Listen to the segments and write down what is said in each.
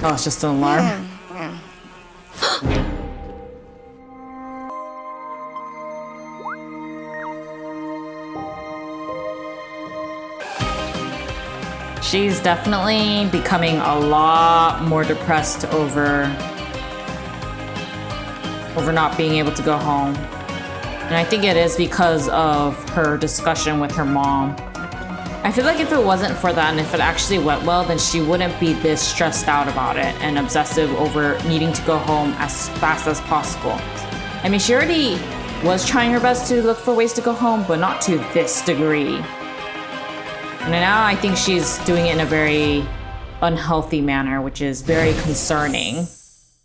Oh, it's just an alarm. She's definitely becoming a lot more depressed over not being able to go home. And I think it is because of her discussion with her mom. I feel like if it wasn't for that and if it actually went well, then she wouldn't be this stressed out about it and obsessive over needing to go home as fast as possible. I mean, she already was trying her best to look for ways to go home, but not to this degree. And now I think she's doing it in a very unhealthy manner, which is very concerning.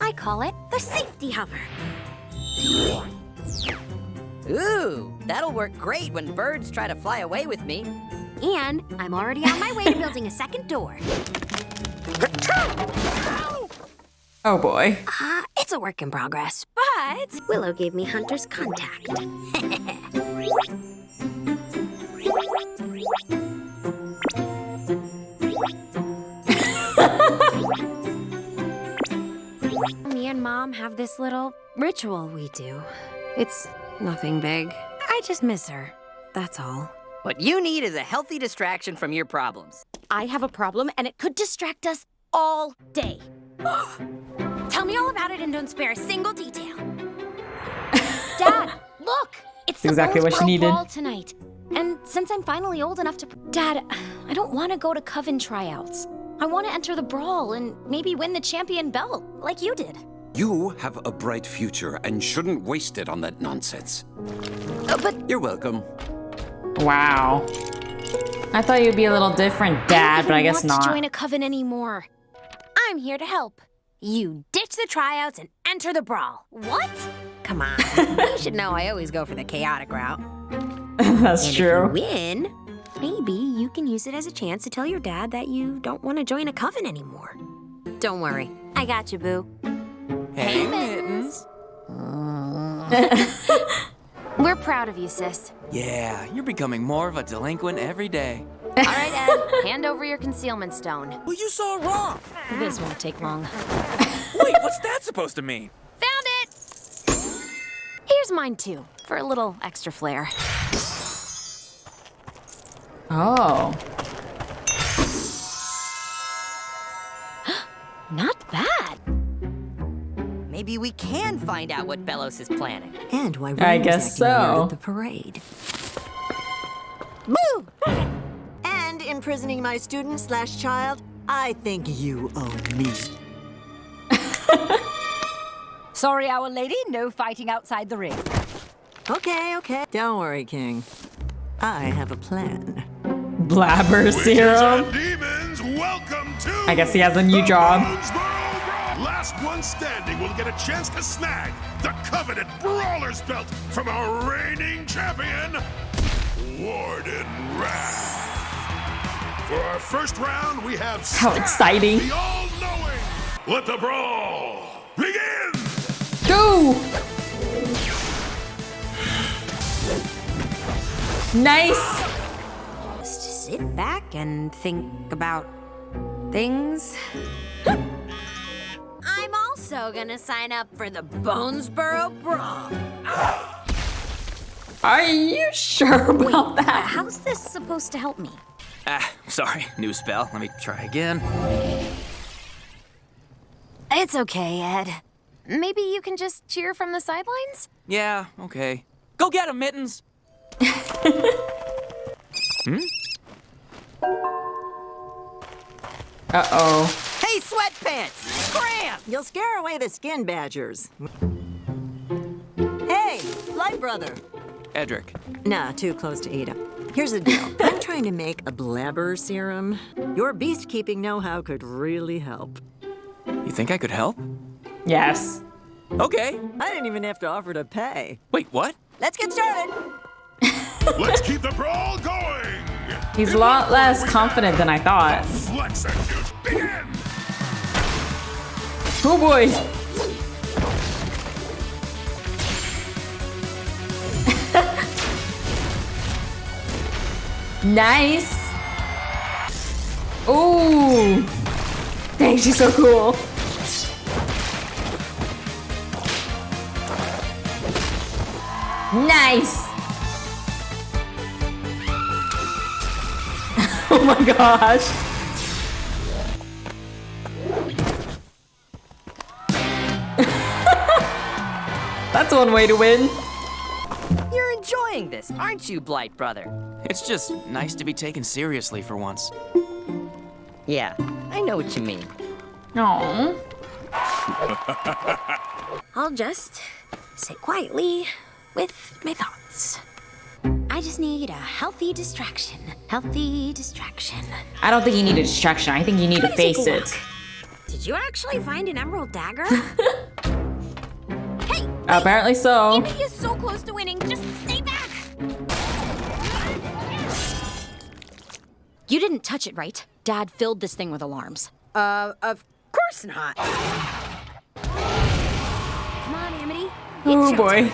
I call it the safety hover. Ooh, that'll work great when birds try to fly away with me. And I'm already on my way to building a second door. Oh boy. It's a work in progress, but Willow gave me Hunter's contact. Me and Mom have this little ritual we do. It's nothing big. I just miss her. That's all. What you need is a healthy distraction from your problems. I have a problem, and it could distract us all day. Tell me all about it and don't spare a single detail. Dad, look! It's the exactly what she Bonesboro needed. Brawl tonight. And since I'm finally old enough to... Dad, I don't want to go to Coven tryouts. I want to enter the brawl and maybe win the champion belt, like you did. You have a bright future and shouldn't waste it on that nonsense. But... You're welcome. Wow. I thought you'd be a little different, Dad, but I guess I don't want not. to join a Coven anymore. I'm here to help. You ditch the tryouts and enter the brawl. What? Come on, you should know I always go for the chaotic route. That's And true. if you win, maybe you can use it as a chance to tell your dad that you don't want to join a Coven anymore. Don't worry. I got you, boo. Hey, Mittens. We're proud of you, sis. Yeah, you're becoming more of a delinquent every day. All right, Ed, hand over your concealment stone. Well, you saw it wrong. This won't take long. Wait, what's that supposed to mean? Found it! Here's mine, too, for a little extra flair. Oh. Not bad. Maybe we can find out what Belos is planning. And why I Ray was guess acting weird so. at the parade. Boo! And imprisoning my student/child, I think you owe me. Sorry, Our Lady, no fighting outside the ring. Okay. Don't worry, King. I have a plan. Blabber Witches serum. and demons, welcome to I guess he has a new job. Bonesboro Brawl. Last one standing will get a chance to snag the coveted Brawler's belt from our reigning champion, Warden Wrath. For our first round, we have How Sky, exciting. the all-knowing. Let the brawl begin! Go! Nice. Just sit back and think about things. I'm also gonna sign up for the Bonesboro Brawl. Are you sure about that? How's this supposed to help me? Sorry, new spell. Let me try again. It's okay, Ed. Maybe you can just cheer from the sidelines? Yeah, okay. Go get him, Mittens! Uh-oh. Hey, sweatpants! Scram! You'll scare away the skin badgers. Hey, Light Brother. Edric. Nah, too close to Ada. Here's the deal. I'm trying to make a blabber serum. Your beast-keeping know-how could really help. You think I could help? Yes. Okay. I didn't even have to offer to pay. Wait, what? Let's get started. Let's keep the brawl going! He's a lot less confident than I thought. Flex and dudes, begin! Oh boy. Nice. Ooh. Dang think she's so cool. Nice! Oh my gosh. That's one way to win. You're enjoying this, aren't you, Blight Brother? It's just nice to be taken seriously for once. Yeah, I know what you mean. Aww. I'll just sit quietly with my thoughts. I just need a healthy distraction. Healthy distraction. I don't think you need a distraction. I think you need to Gotta take face a it. look. Did you actually find an emerald dagger? Hey! Apparently so. Andy is so close to winning. Just stay back. You didn't touch it, right? Dad filled this thing with alarms. Of course not. Come on, Amity. Oh boy.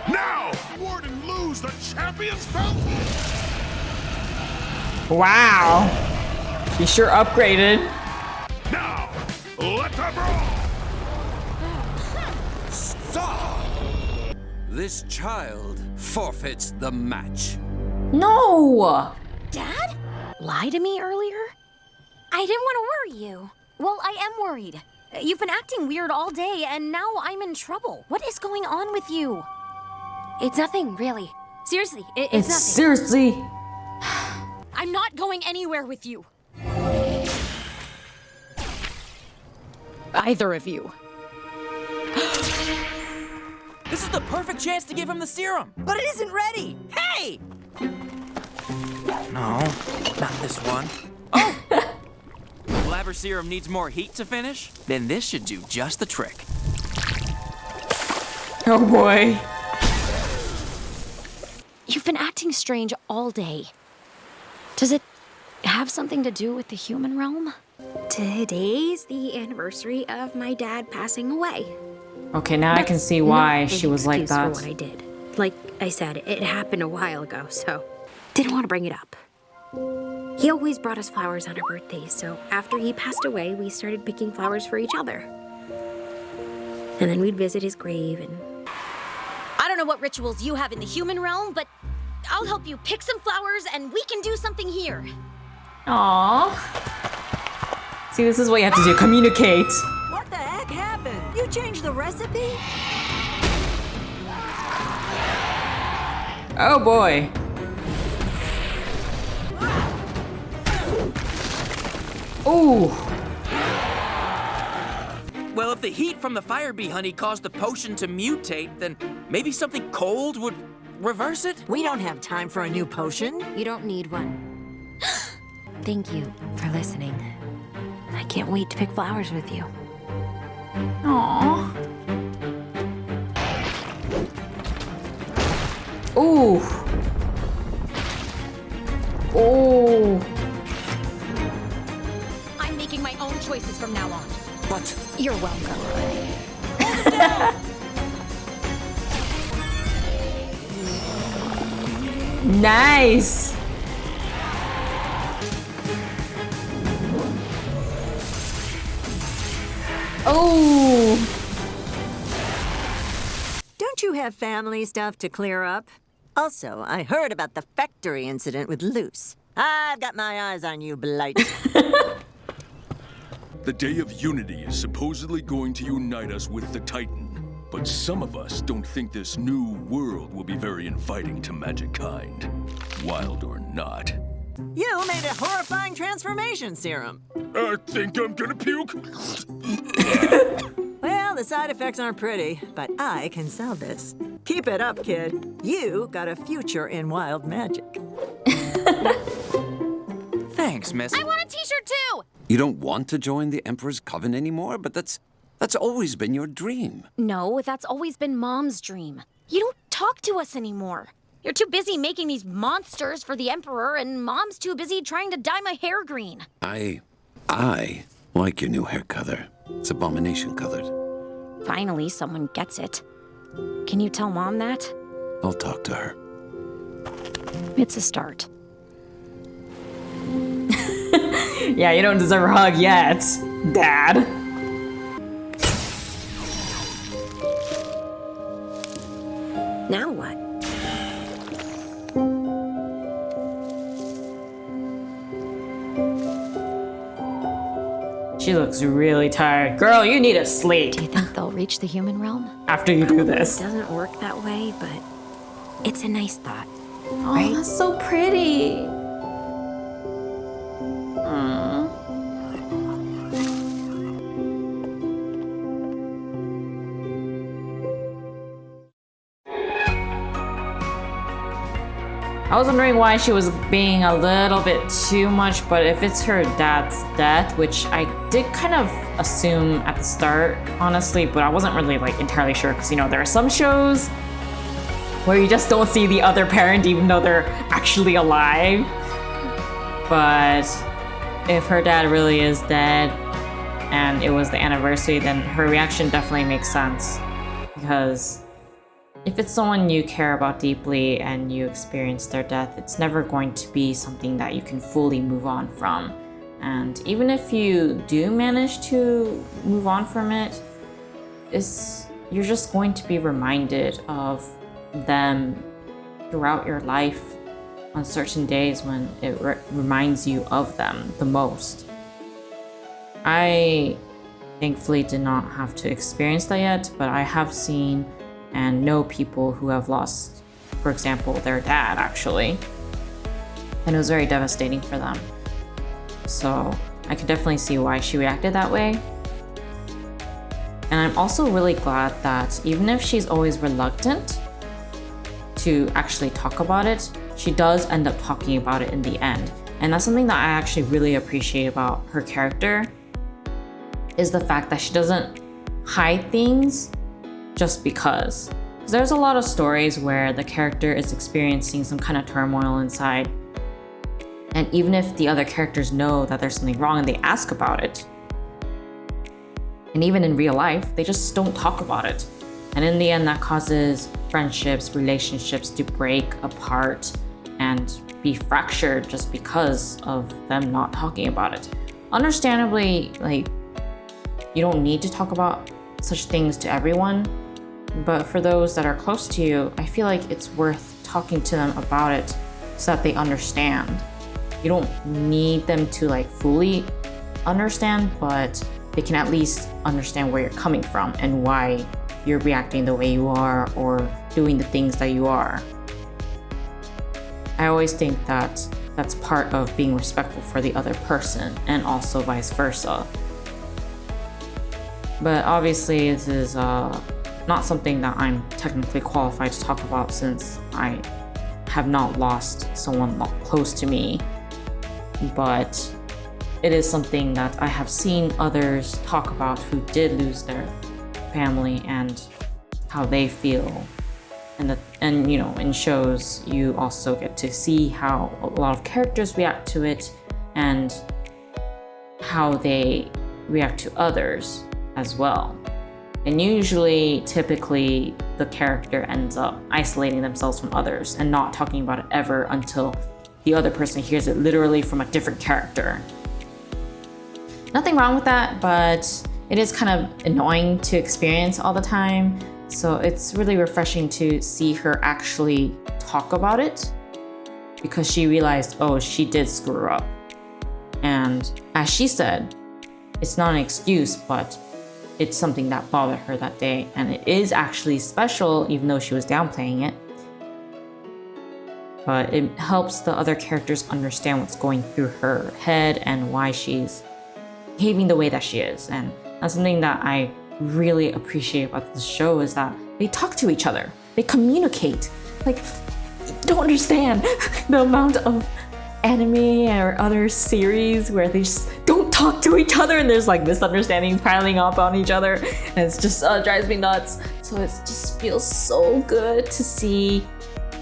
Now, Warden lose the champion's belt? Wow. You sure upgraded. Now, let the brawl! Stop! This child forfeits the match. No! Dad? Lie to me earlier? I didn't want to worry you. Well, I am worried. You've been acting weird all day, and now I'm in trouble. What is going on with you? It's nothing, really. Seriously, it's nothing. Seriously. I'm not going anywhere with you. Either of you. This is the perfect chance to give him the serum. But it isn't ready! Hey! No, not this one. Oh! Blabber serum needs more heat to finish? Then this should do just the trick. Oh boy. You've been acting strange all day. Does it have something to do with the human realm? Today's the anniversary of my dad passing away. Okay, now I can see why Not she an was like excuse that. for what I did. Like I said, it happened a while ago, so didn't want to bring it up. He always brought us flowers on our birthdays, so after he passed away, we started picking flowers for each other. And then we'd visit his grave and... I don't know what rituals you have in the human realm, but I'll help you pick some flowers and we can do something here. Aww. See, this is what you have to do. Communicate. What the heck happened? You changed the recipe? Oh boy. Ooh. Well, if the heat from the fire bee honey caused the potion to mutate, then maybe something cold would reverse it? We don't have time for a new potion. You don't need one. Thank you for listening. I can't wait to pick flowers with you. Aww. Ooh. Oh. I'm making my own choices from now on. But You're welcome. Nice. Oh. Don't you have family stuff to clear up? Also, I heard about the factory incident with Luce. I've got my eyes on you, Blight. The Day of Unity is supposedly going to unite us with the Titan. But some of us don't think this new world will be very inviting to magic kind. Wild or not. You made a horrifying transformation serum. I think I'm gonna puke. Well, the side effects aren't pretty, but I can sell this. Keep it up, kid. You got a future in wild magic. Thanks, miss. I want a t-shirt too! you don't want to join the Emperor's Coven anymore, but that's always been your dream. No, that's always been Mom's dream. You don't talk to us anymore. You're too busy making these monsters for the Emperor, and Mom's too busy trying to dye my hair green. I like your new hair color. It's abomination colored. Finally, someone gets it. Can you tell Mom that? I'll talk to her. It's a start. Yeah, you don't deserve a hug yet. Dad. Now what? She looks really tired. Girl, you need to sleep Do you think they'll reach the human realm? after you do this. It doesn't work that way, but it's a nice thought. Oh, that's so pretty. I was wondering why she was being a little bit too much, but if it's her dad's death, which I did kind of assume at the start, honestly, but I wasn't really like entirely sure because, you know, there are some shows where you just don't see the other parent even though they're actually alive. But if her dad really is dead and it was the anniversary, then her reaction definitely makes sense. Because if it's someone you care about deeply and you experience their death, it's never going to be something that you can fully move on from. And even if you do manage to move on from it, you're just going to be reminded of them throughout your life on certain days when it reminds you of them the most. I thankfully did not have to experience that yet, but I have seen and know people who have lost, for example, their dad actually. And it was very devastating for them. So I could definitely see why she reacted that way. And I'm also really glad that even if she's always reluctant to actually talk about it, she does end up talking about it in the end. And that's something that I actually really appreciate about her character, is the fact that she doesn't hide things just because. Because there's a lot of stories where the character is experiencing some kind of turmoil inside, and even if the other characters know that there's something wrong and they ask about it, and even in real life, they just don't talk about it. And in the end, that causes friendships, relationships to break apart and be fractured just because of them not talking about it. Understandably, like, you don't need to talk about such things to everyone, but for those that are close to you, I feel like it's worth talking to them about it so that they understand. You don't need them to like fully understand, but they can at least understand where you're coming from and why you're reacting the way you are or doing the things that you are. I always think that that's part of being respectful for the other person, and also vice versa. But obviously this is not something that I'm technically qualified to talk about, since I have not lost someone close to me. But it is something that I have seen others talk about who did lose their family and how they feel. And you know, in shows you also get to see how a lot of characters react to it and how they react to others as well. And usually, typically, the character ends up isolating themselves from others and not talking about it ever until the other person hears it literally from a different character. Nothing wrong with that, but it is kind of annoying to experience all the time. So it's really refreshing to see her actually talk about it, because she realized, oh, she did screw up. And as she said, it's not an excuse, but it's something that bothered her that day, and it is actually special, even though she was downplaying it. But it helps the other characters understand what's going through her head and why she's behaving the way that she is. And that's something that I really appreciate about this show, is that they talk to each other, they communicate. Like, you don't understand the amount of anime or other series where they just don't talk to each other and there's like misunderstandings piling up on each other, and it's just drives me nuts. So it just feels so good to see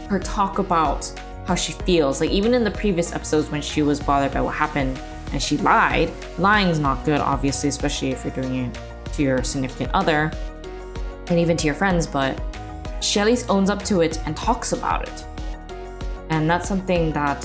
her talk about how she feels. Like, even in the previous episodes when she was bothered by what happened and she lied. Lying's not good, obviously, especially if you're doing it to your significant other and even to your friends, but she at least owns up to it and talks about it. And that's something that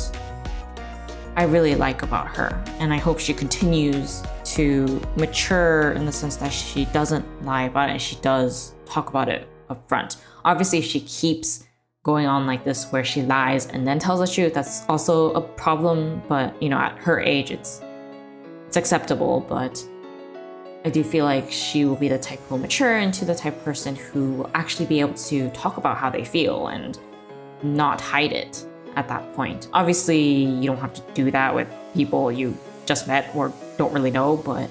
I really like about her. And I hope she continues to mature in the sense that she doesn't lie about it and she does talk about it up front. Obviously, if she keeps going on like this where she lies and then tells the truth, that's also a problem. But, you know, at her age, it's acceptable. But I do feel like she will be the type who will mature into the type of person who will actually be able to talk about how they feel and not hide it at that point. Obviously, you don't have to do that with people you just met or don't really know, but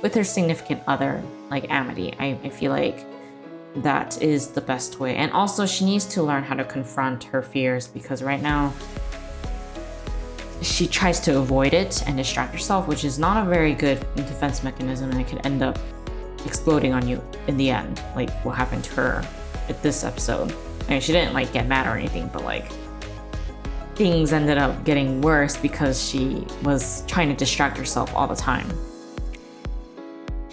with her significant other, like Amity, I feel like that is the best way. And also, she needs to learn how to confront her fears, because right now, she tries to avoid it and distract herself, which is not a very good defense mechanism, and it could end up exploding on you in the end, like what happened to her at this episode. I mean, she didn't like get mad or anything, but like things ended up getting worse because she was trying to distract herself all the time.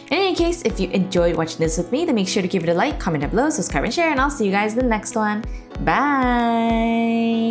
In any case, if you enjoyed watching this with me, then make sure to give it a like, comment down below, subscribe and share, and I'll see you guys in the next one. Bye!